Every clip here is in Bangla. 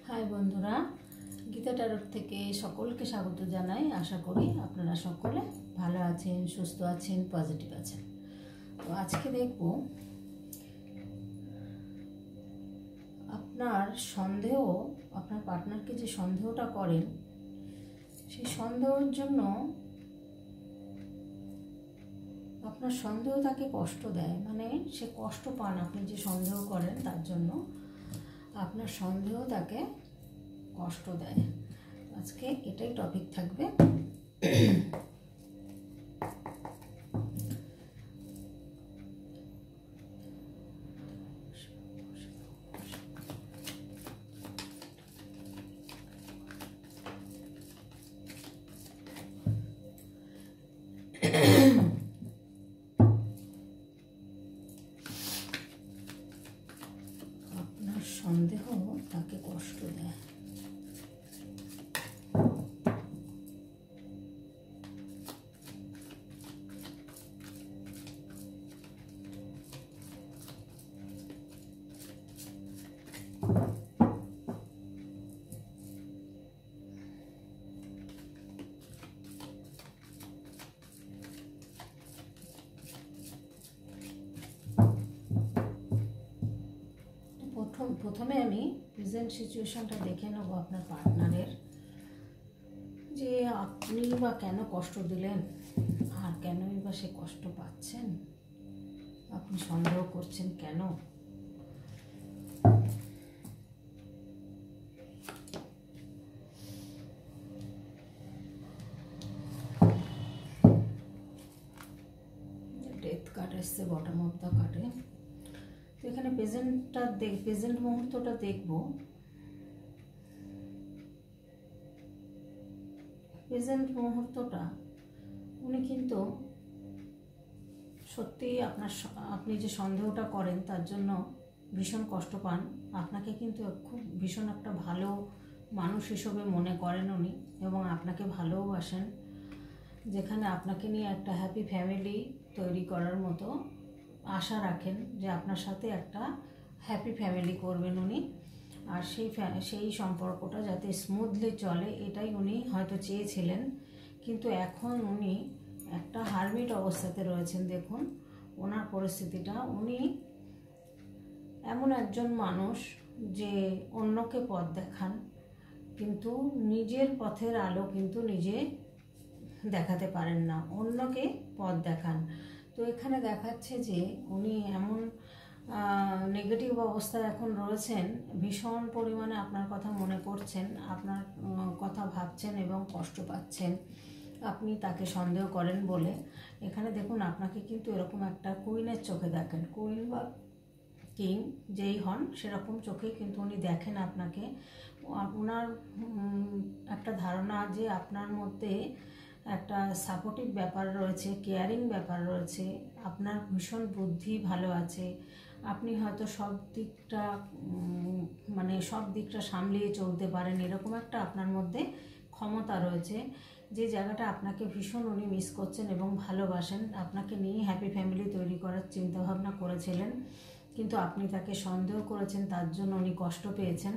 হাই বন্ধুরা, গীতা ট্যারোট থেকে সকলকে স্বাগত জানাই। আশা করি আপনারা সকলে ভালো আছেন, সুস্থ আছেন, পজিটিভ আছেন। তো আজকে দেখব আপনার সন্দেহ, আপনার পার্টনারকে যে সন্দেহটা করেন সেই সন্দেহের জন্য আপনার সন্দেহ তাকে কষ্ট দেয়, মানে সে কষ্ট পান। আপনি যে সন্দেহ করেন তার জন্য আপনার সন্দেহ তাকে কষ্ট দেয়। আজকে এটাই টপিক থাকবে। আপনার সন্দেহ তাকে কষ্ট দেয়। প্রথমে আমি প্রেজেন্ট সিচুয়েশনটা দেখে নেব আপনার পার্টনারের, যে আপনি বা কেন কষ্ট দিলেন আর কেনই বা সে কষ্ট পাচ্ছেন, আপনি সন্দেহ করছেন কেন। ডেথ কার্ড এসছে বটম অফ দ্য কার্ডে। তো এখানে প্রেজেন্ট মুহূর্তটা দেখব। প্রেজেন্ট মুহূর্তটা উনি কিন্তু সত্যিই আপনি যে সন্দেহটা করেন তার জন্য ভীষণ কষ্ট পান। আপনাকে কিন্তু খুব ভীষণ একটা ভালো মানুষ হিসেবে মনে করেন উনি, এবং আপনাকে ভালোবাসেন, যেখানে আপনাকে নিয়ে একটা হ্যাপি ফ্যামিলি তৈরি করার মতো আশা রাখেন, যে আপনার সাথে একটা হ্যাপি ফ্যামিলি করবেন উনি। আর সেই সম্পর্কটা যাতে স্মুথলি চলে এটাই উনি হয়তো চেয়েছিলেন। কিন্তু এখন উনি একটা হারমিট অবস্থাতে রয়েছেন। দেখুন ওনার পরিস্থিতিটা, উনি এমন একজন মানুষ যে অন্যকে পথ দেখান, কিন্তু নিজের পথের আলো কিন্তু নিজে দেখাতে পারেন না, অন্যকে পথ দেখান। তো এখানে দেখাচ্ছে যে উনি এমন নেগেটিভ অবস্থায় এখন রয়েছেন, ভীষণ পরিমাণে আপনার কথা মনে করছেন, আপনার কথা ভাবছেন এবং কষ্ট পাচ্ছেন আপনি তাকে সন্দেহ করেন বলে। এখানে দেখুন আপনাকে কিন্তু এরকম একটা কুইনের চোখে দেখেন, কুইন বা কিং যেই হন সেরকম চোখে কিন্তু উনি দেখেন আপনাকে। ওনার একটা ধারণা যে আপনার মধ্যে একটা সাপোর্টিভ ব্যাপার রয়েছে, কেয়ারিং ব্যাপার রয়েছে, আপনার ভীষণ বুদ্ধি ভালো আছে, আপনি হয়তো সব দিকটা সামলিয়ে চলতে পারেন, এরকম একটা আপনার মধ্যে ক্ষমতা রয়েছে। যে জায়গাটা আপনাকে ভীষণ উনি মিস করছেন এবং ভালোবাসেন, আপনাকে নিয়ে হ্যাপি ফ্যামিলি তৈরি করার চিন্তাভাবনা করেছিলেন, কিন্তু আপনি তাকে সন্দেহ করেছেন, তার জন্য উনি কষ্ট পেয়েছেন।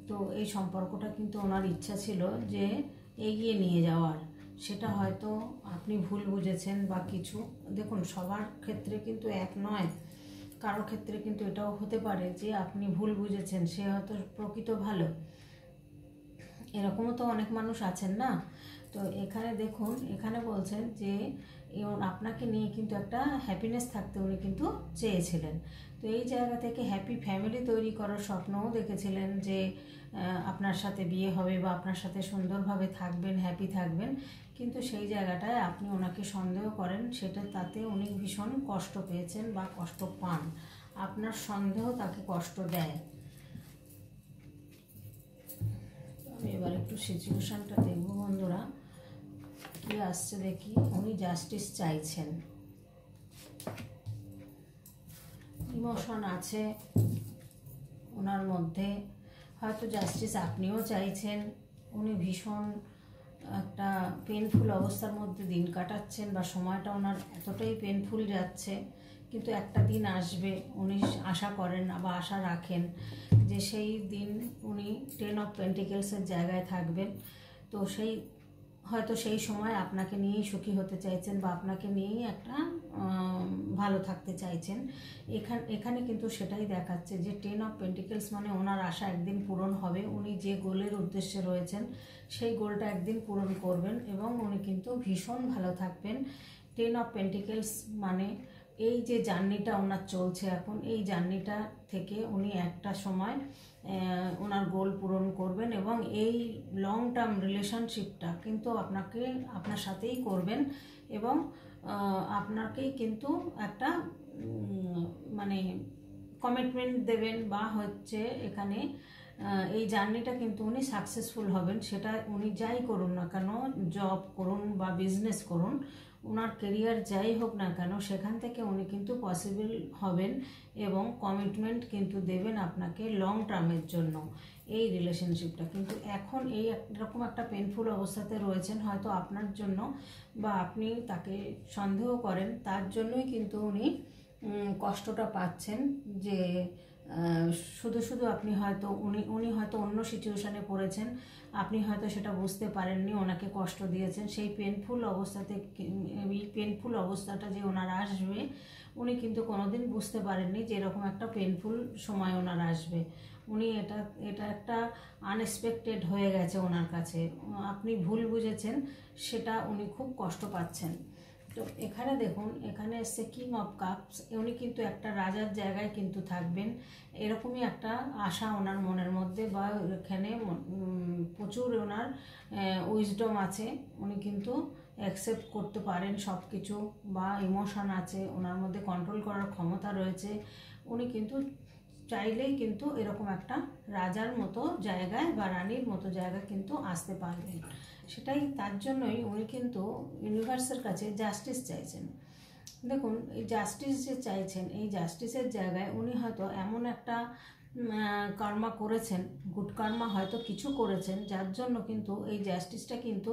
তো এই সম্পর্কটা কিন্তু ওনার ইচ্ছা ছিল যে এগিয়ে নিয়ে যাওয়ার, সেটা হয়তো আপনি ভুল বুঝেছেন বা কিছু। দেখুন সবার ক্ষেত্রে কিন্তু এক নয়, কারো ক্ষেত্রে কিন্তু এটাও হতে পারে যে আপনি ভুল বুঝেছেন, সে হয়তো প্রকৃত ভালো, এরকমও তো অনেক মানুষ আছেন না। তো এখানে দেখুন, এখানে বলছেন যে আপনাকে নিয়ে কিন্তু একটা হ্যাপিনেস থাকতে উনি কিন্তু চেয়েছিলেন। তো এই জায়গা থেকে হ্যাপি ফ্যামিলি তৈরি করার স্বপ্নও দেখেছিলেন, যে আপনার সাথে বিয়ে হবে বা আপনার সাথে সুন্দরভাবে থাকবেন, হ্যাপি থাকবেন। কিন্তু সেই জায়গাটায় আপনি ওনাকে সন্দেহ করেন, তাতে উনি ভীষণ কষ্ট পেয়েছেন বা কষ্ট পান। আপনার সন্দেহ তাকে কষ্ট দেয়। আমি এবার একটু সিচুয়েশনটা দেখবো বন্ধুরা, কি আসছে দেখি। উনি জাস্টিস চাইছেন, ইমোশন আছে ওনার মধ্যে, হয়তো জাস্টিস আপনিও চাইছেন। উনি ভীষণ একটা পেনফুল অবস্থার মধ্যে দিন কাটাচ্ছেন, বা সময়টা ওনার এতটাই পেনফুল যাচ্ছে, কিন্তু একটা দিন আসবে উনি আশা করেন বা আশা রাখেন যে সেই দিন উনি 10 অফ পেন্টিকেলসের জায়গায় থাকবেন। তো হয়তো সেই সময় আপনাকে নিয়েই সুখী হতে চাইছেন বা আপনাকে নিয়েই একটা ভালো থাকতে চাইছেন। এখানে কিন্তু সেটাই দেখাচ্ছে যে 10 অফ পেন্টিকেলস মানে ওনার আশা একদিন পূরণ হবে। উনি যে গোলের উদ্দেশ্যে রয়েছেন সেই গোলটা একদিন পূরণ করবেন এবং উনি কিন্তু ভীষণ ভালো থাকবেন। 10 অফ পেন্টিকেলস মানে এই যে জার্নিটা ওনার চলছে এখন, এই জার্নিটা থেকে উনি একটা সময় ওনার গোল পূরণ করবেন এবং এই লং টার্ম রিলেশনশিপটা কিন্তু আপনার সাথেই করবেন এবং আপনাকেই কিন্তু একটা মানে কমিটমেন্ট দেবেন বা হচ্ছে এখানে এই জার্নিটা কিন্তু উনি সাকসেসফুল হবেন। সেটা উনি যাই করুন না কেন, জব করুন বা বিজনেস করুন, ওনার কেরিয়ার যাই হোক না কেন, সেখান থেকে উনি কিন্তু পসিবল হবেন এবং কমিটমেন্ট কিন্তু দেবেন আপনাকে লং টার্মের জন্য এই রিলেশনশিপটা। কিন্তু এখন এই এরকম একটা পেনফুল অবস্থাতে রয়েছেন হয়তো আপনার জন্য, বা আপনি তাকে সন্দেহ করেন, তার জন্যই কিন্তু উনি কষ্টটা পাচ্ছেন। যে শুধু শুধু আপনি হয়তো উনি হয়তো অন্য সিচুয়েশনে পড়েছেন, আপনি হয়তো সেটা বুঝতে পারেননি, ওনাকে কষ্ট দিয়েছেন। সেই পেনফুল অবস্থাটা যে ওনার আসবে, উনি কিন্তু কোনোদিন বুঝতে পারেননি যে এরকম একটা পেনফুল সময় ওনার আসবে। উনি এটা একটা আনএক্সপেক্টেড হয়ে গেছে ওনার কাছে, আপনি ভুল বুঝেছেন, সেটা উনি খুব কষ্ট পাচ্ছেন। তো এখানে দেখুন, এখানে এসছে কিং অফ কাপস। উনি কিন্তু একটা রাজার জায়গায় কিন্তু থাকবেন, এরকমই একটা আশা ওনার মনের মধ্যে, বা এখানে প্রচুর ওনার উইজডম আছে। উনি কিন্তু অ্যাকসেপ্ট করতে পারেন সব কিছু, বা ইমোশন আছে ওনার মধ্যে, কন্ট্রোল করার ক্ষমতা রয়েছে। উনি কিন্তু চাইলেই কিন্তু এরকম একটা রাজার মতো জায়গায় বা রানীর মতো জায়গায় কিন্তু আসতে পারবেন। সেটাই, তার জন্যই উনি কিন্তু ইউনিভার্সের কাছে জাস্টিস চাইছেন। দেখুন, এই জাস্টিস যে চাইছেন, এই জাস্টিসের জায়গায় উনি হয়তো এমন একটা কর্মা করেছেন, গুড কর্মা হয়তো কিছু করেছেন, যার জন্য কিন্তু এই জাস্টিসটা কিন্তু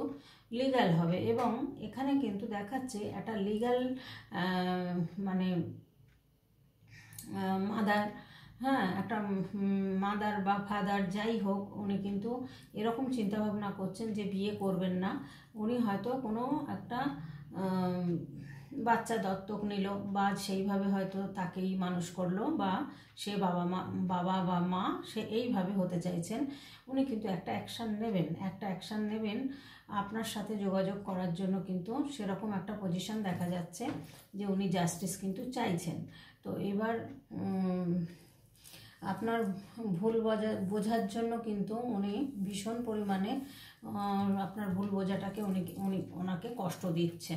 লিগ্যাল হবে। এবং এখানে কিন্তু দেখাচ্ছে একটা লিগ্যাল মানে মাদার, হ্যাঁ, একটা মাদার বা ফাদার যাই হোক, উনি কিন্তু এরকম চিন্তাভাবনা করছেন যে বিয়ে করবেন না। উনি হয়তো কোনো একটা বাচ্চা দত্তক নিল, বা সেইভাবে হয়তো তাকেই মানুষ করলো, বা সে বাবা বা মা সে এইভাবে হতে চাইছেন। উনি কিন্তু একটা অ্যাকশান নেবেন আপনার সাথে যোগাযোগ করার জন্য। কিন্তু সেরকম একটা পজিশন দেখা যাচ্ছে যে উনি জাস্টিস কিন্তু চাইছেন। তো এবার আপনার ভুল বোঝার জন্য কিন্তু উনি ভীষণ পরিমাণে আপনার ভুল বোঝাটাকে ওনাকে কষ্ট দিচ্ছে।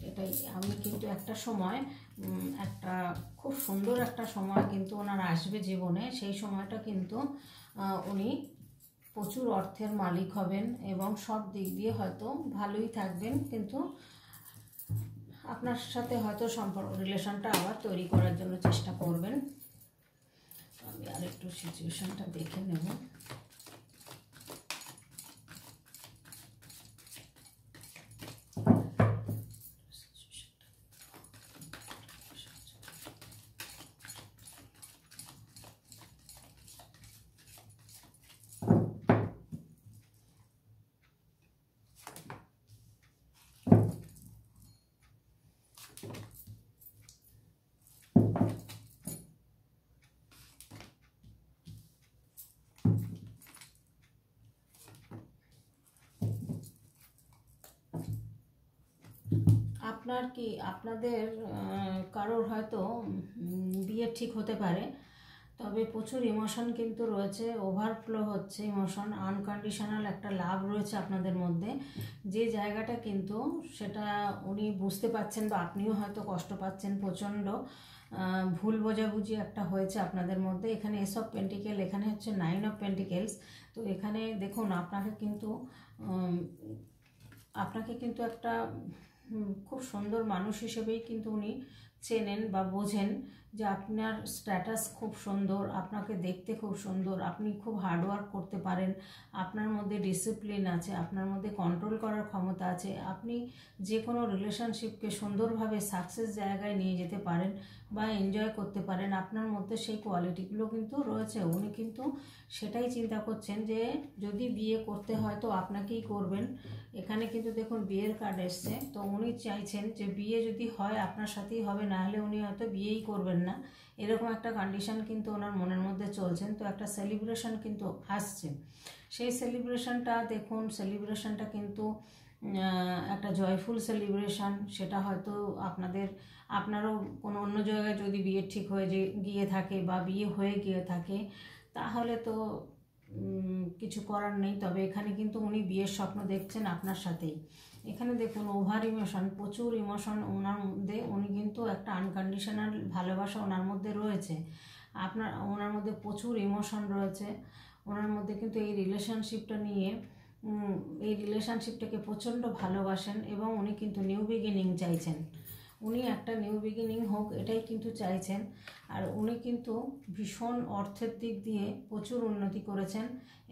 এটাই, আমি কিন্তু একটা সময় একটা খুব সুন্দর একটা সময় কিন্তু ওনার আসবে জীবনে। সেই সময়টা কিন্তু উনি প্রচুর অর্থের মালিক হবেন এবং সব দিক দিয়ে হয়তো ভালোই থাকবেন। কিন্তু আপনার সাথে হয়তো রিলেশনটা আবার তৈরি করার জন্য চেষ্টা করবেন। আমি আর একটু সিচুয়েশনটা দেখে নেব। আপনাদের কারোর হয়তো বিয়ে ঠিক হতে পারে, তবে প্রচুর ইমোশন কিন্তু রয়েছে, ওভারফ্লো হচ্ছে ইমোশন, আনকন্ডিশনাল একটা লাভ রয়েছে আপনাদের মধ্যে। যে জায়গাটা কিন্তু সেটা উনি বুঝতে পারছেন, বা আপনিও হয়তো কষ্ট পাচ্ছেন প্রচণ্ড। ভুল বোঝাবুঝি একটা হয়েছে আপনাদের মধ্যে। এখানে এস অফ পেন্টিকেল, এখানে হচ্ছে 9 অফ পেন্টিকেলস। তো এখানে দেখুন, আপনাকে কিন্তু একটা খুব সুন্দর মানুষ হিসেবেই কিন্তু উনি চেনেন বা বোঝেন যে আপনার স্ট্যাটাস খুব সুন্দর, আপনাকে দেখতে খুব সুন্দর, আপনি খুব হার্ডওয়ার্ক করতে পারেন, আপনার মধ্যে ডিসিপ্লিন আছে, আপনার মধ্যে কন্ট্রোল করার ক্ষমতা আছে, আপনি যে কোনো রিলেশনশিপকে সুন্দরভাবে সাকসেস জায়গায় নিয়ে যেতে পারেন বা এনজয় করতে পারেন, আপনার মধ্যে সেই কোয়ালিটিগুলো কিন্তু রয়েছে। উনি কিন্তু সেটাই চিন্তা করছেন যে যদি বিয়ে করতে হয় তো আপনাকেই করবেন। এখানে কিন্তু দেখুন বিয়ের কার্ড এসছে, তো উনি চাইছেন যে বিয়ে যদি হয় আপনার সাথেই হবে, না হলে উনি হয়তো বিয়েই করবেন না, এরকম একটা কন্ডিশন কিন্তু ওনার মনের মধ্যে চলছেন। তো একটা সেলিব্রেশন কিন্তু আসছে, সেই সেলিব্রেশনটা দেখুন, সেলিব্রেশনটা কিন্তু একটা জয়ফুল সেলিব্রেশন। সেটা হয়তো আপনারও কোনো অন্য জায়গায় যদি বিয়ে ঠিক হয়ে গিয়ে থাকে বা বিয়ে হয়ে গিয়ে থাকে তাহলে তো কিছু করার নেই। তবে এখানে কিন্তু উনি বিয়ের স্বপ্ন দেখছেন আপনার সাথেই। এখানে দেখুন ওভার ইমোশন, প্রচুর ইমোশন ওনার মধ্যে, উনি কিন্তু একটা আনকন্ডিশনাল ভালোবাসা ওনার মধ্যে রয়েছে, ওনার মধ্যে প্রচুর ইমোশন রয়েছে। ওনার মধ্যে কিন্তু এই রিলেশনশিপটাকে প্রচণ্ড ভালোবাসেন এবং উনি কিন্তু নিউ বিগিনিং চাইছেন। উনি একটা নিউ বিগিনিং হোক এটাই কিন্তু চাইছেন। আর উনি কিন্তু ভীষণ অর্থের দিক দিয়ে প্রচুর উন্নতি করেছেন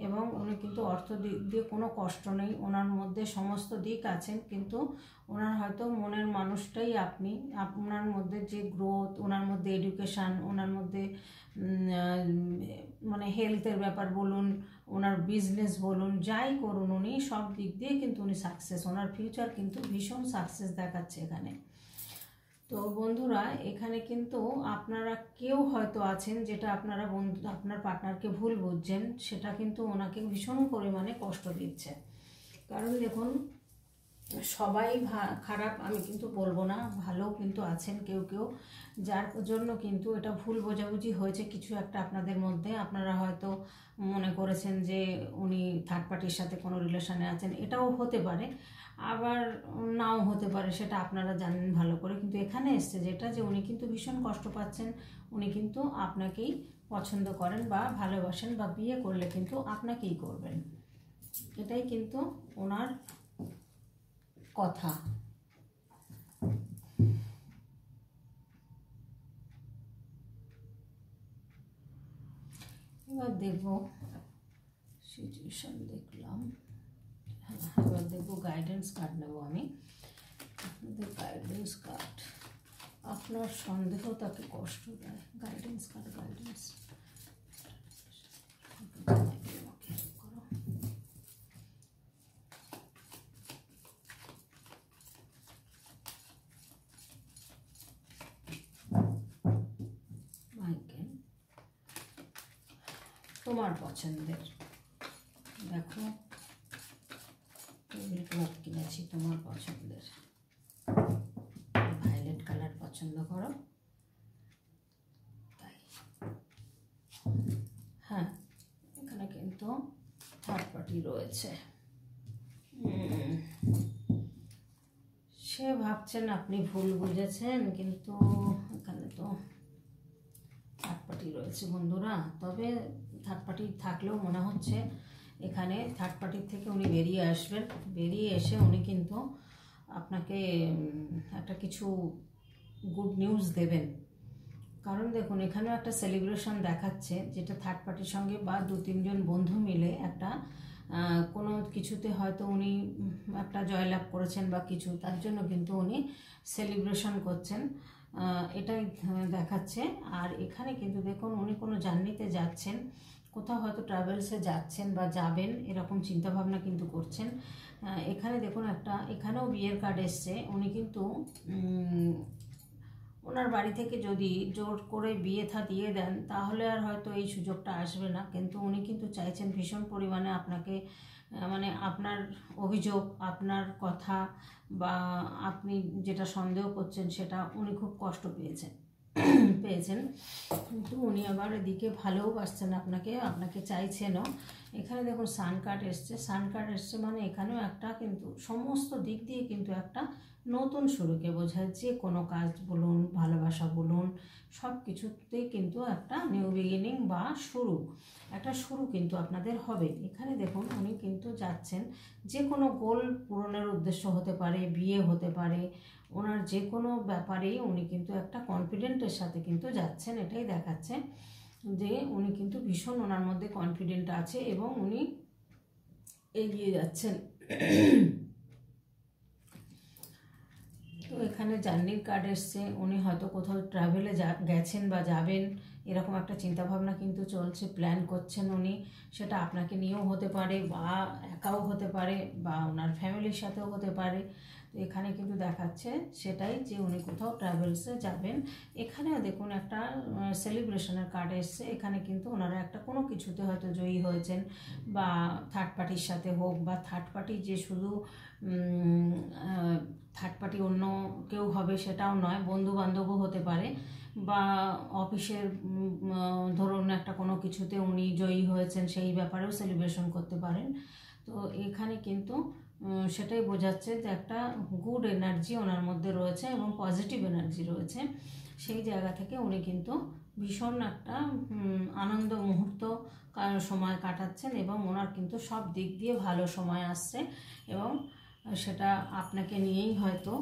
এবং উনি কিন্তু অর্থ দিক দিয়ে কোনো কষ্ট নেই, ওনার মধ্যে সমস্ত দিক আছেন। কিন্তু ওনার হয়তো মনের মানুষটাই আপনি, আপনার মধ্যে যে গ্রোথ, ওনার মধ্যে এডুকেশান, ওনার মধ্যে মানে হেলথের ব্যাপার বলুন, ওনার বিজনেস বলুন, যাই করুন উনি সব দিক দিয়ে কিন্তু উনি সাকসেস, ওনার ফিউচার কিন্তু ভীষণ সাকসেস দেখাচ্ছে এখানে। তো বন্ধুরা এখানে কিন্তু আপনারা কেউ হয়তো আছেন যেটা আপনার পার্টনারকে ভুল বুঝছেন, সেটা কিন্তু ওনাকে ভীষণ পরিমাণে কষ্ট দিচ্ছে। কারণ দেখুন সবাই খারাপ আমি কিন্তু বলবো না, ভালো কিন্তু আছেন কেউ কেউ, যার জন্য কিন্তু এটা ভুল বোঝাবুঝি হয়েছে কিছু একটা আপনাদের মধ্যে। আপনারা হয়তো মনে করেছেন যে উনি থার্ড পার্টির সাথে কোনো রিলেশনে আছেন, এটাও হতে পারে, আবার নাও হতে পারে, সেটা আপনারা জানেন ভালো করে। কিন্তু এখানে এসছে যেটা, যে উনি কিন্তু ভীষণ কষ্ট পাচ্ছেন, উনি কিন্তু আপনাকেই পছন্দ করেন বা ভালোবাসেন, বা বিয়ে করলে কিন্তু আপনাকেই করবেন, এটাই কিন্তু ওনার কথা। এবার দেখবো সিচুয়েশন দেখলাম, এবার দেখবো গাইডেন্স কার্ড নেবো আমি, আপনাদের গাইডেন্স কার্ড। আপনার সন্দেহ তাকে কষ্ট দেয়, গাইডেন্স কার্ড, গাইডেন্স তোমার পছন্দের, দেখো টেবিল ক্লথ কিনেছি তোমার পছন্দের, ভায়োলেট কালার পছন্দ করো তাই। হ্যাঁ এখানে কিন্তু থার্ড পার্টি রয়েছে, সে ভাবছেন আপনি ভুল বুঝেছেন, কিন্তু এখানে তো থার্ড পার্টি রয়েছে বন্ধুরা। তবে থার্ড পার্টি থাকলেও মনে হচ্ছে এখানে থার্ড পার্টির থেকে উনি বেরিয়ে আসবেন, বেরিয়ে এসে উনি কিন্তু আপনাকে একটা কিছু গুড নিউজ দেবেন। কারণ দেখুন এখানেও একটা সেলিব্রেশন দেখাচ্ছে, যেটা থার্ড পার্টির সঙ্গে বা 2-3 জন বন্ধু মিলে একটা কোনো কিছুতে হয়তো উনি একটা জয়লাভ করেছেন বা কিছু, তার জন্য কিন্তু উনি সেলিব্রেশন করছেন, এটাই দেখাচ্ছে। আর এখানে কিন্তু দেখুন উনি কোনো জার্নিতে যাচ্ছেন, কোথাও হয়তো ট্রাভেলসে যাচ্ছেন বা যাবেন, এরকম চিন্তাভাবনা কিন্তু করছেন। এখানে দেখুন এখানেও বিয়ের কার্ড এসছে, উনি কিন্তু ওনার বাড়ি থেকে যদি জোর করে বিয়ে দিয়ে দেন তাহলে আর হয়তো এই সুযোগটা আসবে না। কিন্তু উনি কিন্তু চাইছেন ভীষণ পরিমাণে আপনাকে, মানে আপনার অভিযোগ, আপনার কথা বা আপনি যেটা সন্দেহ করছেন সেটা উনি খুব কষ্ট পেয়েছেন, কিন্তু উনি আবার এদিকে ভালোবাসছেন আপনাকে চাইছেনও। এখানে দেখুন সান কার্ড এসছে, মানে এখানেও একটা কিন্তু সমস্ত দিক দিয়ে কিন্তু একটা নতুন শুরুকে বোঝায়। যে কোনো কাজ বলুন, ভালোবাসা বলুন, সব কিছুতেই কিন্তু একটা নিউ বিগিনিং বা একটা শুরু কিন্তু আপনাদের হবে। এখানে দেখুন উনি কিন্তু যাচ্ছেন, যে কোনো গোল পূরণের উদ্দেশ্য হতে পারে, বিয়ে হতে পারে, ওনার যে কোনো ব্যাপারেই উনি কিন্তু একটা কনফিডেন্টের সাথে কিন্তু যাচ্ছেন, এটাই দেখাচ্ছে যে উনি কিন্তু ভীষণ ওনার মধ্যে কনফিডেন্ট আছে এবং উনি এগিয়ে যাচ্ছেন। তো এখানে জার্নির কার্ড এসছে, উনি হয়তো কোথাও ট্রাভেলে গেছেন বা যাবেন, এরকম একটা চিন্তাভাবনা কিন্তু চলছে, প্ল্যান করছেন উনি। সেটা আপনাকে নিয়েও হতে পারে বা একাও হতে পারে বা ওনার ফ্যামিলির সাথেও হতে পারে। তো এখানে কিন্তু দেখাচ্ছে সেটাই, যে উনি কোথাও ট্রাভেলসে যাবেন। এখানেও দেখুন একটা সেলিব্রেশনের কার্ড এসছে, এখানে কিন্তু ওনারা একটা কোনো কিছুতে হয়তো জয়ী হয়েছেন, বা থার্ড পার্টির সাথে হোক, বা থার্ড পার্টি যে শুধু থার্ড পার্টি অন্য কেউ হবে সেটাও নয়, বন্ধু বান্ধবও হতে পারে, বা অফিসের ধরুন একটা কোনো কিছুতে উনি জয়ী হয়েছেন, সেই ব্যাপারেও সেলিব্রেশন করতে পারেন। তো এখানে কিন্তু সেটাই বোঝাচ্ছে যে একটা গুড এনার্জি ওনার মধ্যে রয়েছে এবং পজিটিভ এনার্জি রয়েছে। সেই জায়গা থেকে উনি কিন্তু ভীষণ একটা আনন্দ মুহূর্ত সময় কাটাচ্ছেন এবং ওনার কিন্তু সব দিক দিয়ে ভালো সময় আসছে এবং সেটা আপনাকে নিয়েই হয়তো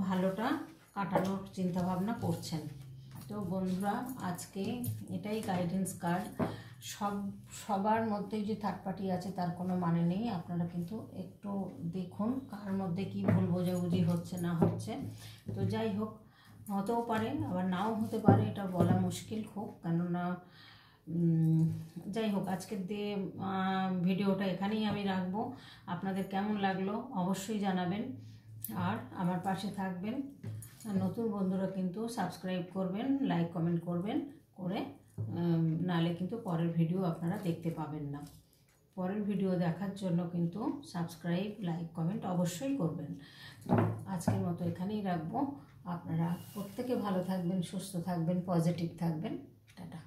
ভালোটা কাটানোর চিন্তাভাবনা করছেন। তো বন্ধুরা, আজকে এটাই গাইডেন্স কার্ড। সবার মধ্যেই যে থার্ড পার্টি আছে তার কোনো মানে নেই, আপনারা কিন্তু একটু দেখুন কার মধ্যে কি ভুল বোঝাবুঝি হচ্ছে না হচ্ছে। তো যাই হোক, হতেও পারে আবার নাও হতে পারে, এটা বলা মুশকিল খুব, কেননা যাই হোক, আজকের দিয়ে ভিডিওটা এখানেই আমি রাখবো। আপনাদের কেমন লাগলো অবশ্যই জানাবেন, আর আমার পাশে থাকবেন। নতুন বন্ধুরা কিন্তু সাবস্ক্রাইব করবেন, লাইক কমেন্ট করবেন, করে নাহলে কিন্তু পরের ভিডিও আপনারা দেখতে পাবেন না। পরের ভিডিও দেখার জন্য কিন্তু সাবস্ক্রাইব, লাইক, কমেন্ট অবশ্যই করবেন। তো আজকের মতো এখানেই রাখবো। আপনারা প্রত্যেকে ভালো থাকবেন, সুস্থ থাকবেন, পজিটিভ থাকবেন। টাটা।